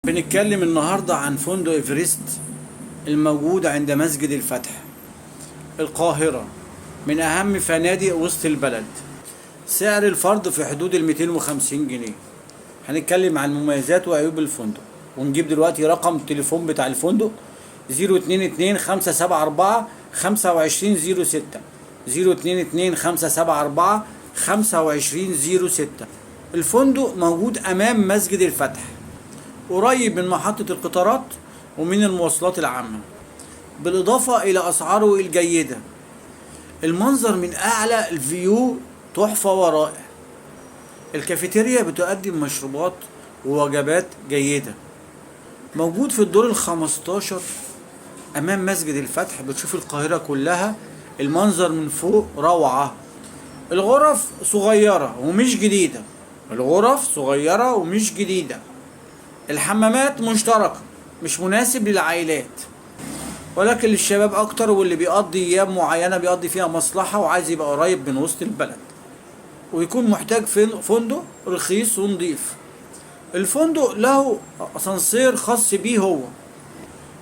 بنتكلم النهاردة عن فندق إيفرست الموجود عند مسجد الفتح القاهرة، من أهم فنادق وسط البلد. سعر الفرد في حدود 250 جنيه. هنتكلم عن مميزات وعيوب الفندق، ونجيب دلوقتي رقم التليفون بتاع الفندق 022 574 2506 022 574 2506. الفندق موجود أمام مسجد الفتح، قريب من محطة القطارات ومن المواصلات العامة، بالإضافة إلى أسعاره الجيدة. المنظر من أعلى، الفيو تحفة ورائع. الكافيتيريا بتقدم مشروبات ووجبات جيدة. موجود في الدور ال15 أمام مسجد الفتح، بتشوف القاهرة كلها. المنظر من فوق روعة. الغرف صغيرة ومش جديدة. الحمامات مشتركة، مش مناسب للعائلات، ولكن للشباب أكتر، واللي بيقضي أيام معينة بيقضي فيها مصلحة وعايز يبقى قريب من وسط البلد، ويكون محتاج فندق رخيص ونضيف. الفندق له أسانسير خاص بيه هو.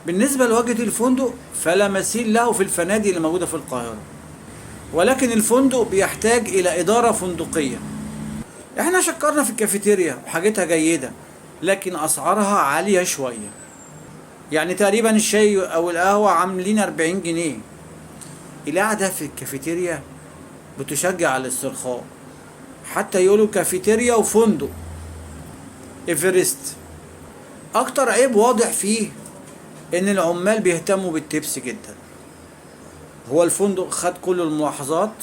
بالنسبة لواجهة الفندق فلا مثيل له في الفنادق اللي موجودة في القاهرة، ولكن الفندق بيحتاج إلى إدارة فندقية. احنا شكرنا في الكافيتيريا وحاجتها جيدة، لكن أسعارها عالية شوية. يعني تقريبا الشاي أو القهوة عاملين 40 جنيه. القعدة في الكافيتيريا بتشجع على الاسترخاء، حتى يقولوا كافيتيريا وفندق إيفرست. أكتر عيب واضح فيه إن العمال بيهتموا بالتبس جدا. هو الفندق خد كل الملاحظات،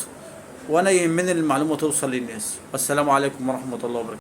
وأنا يهمني المعلومة توصل للناس. والسلام عليكم ورحمة الله وبركاته.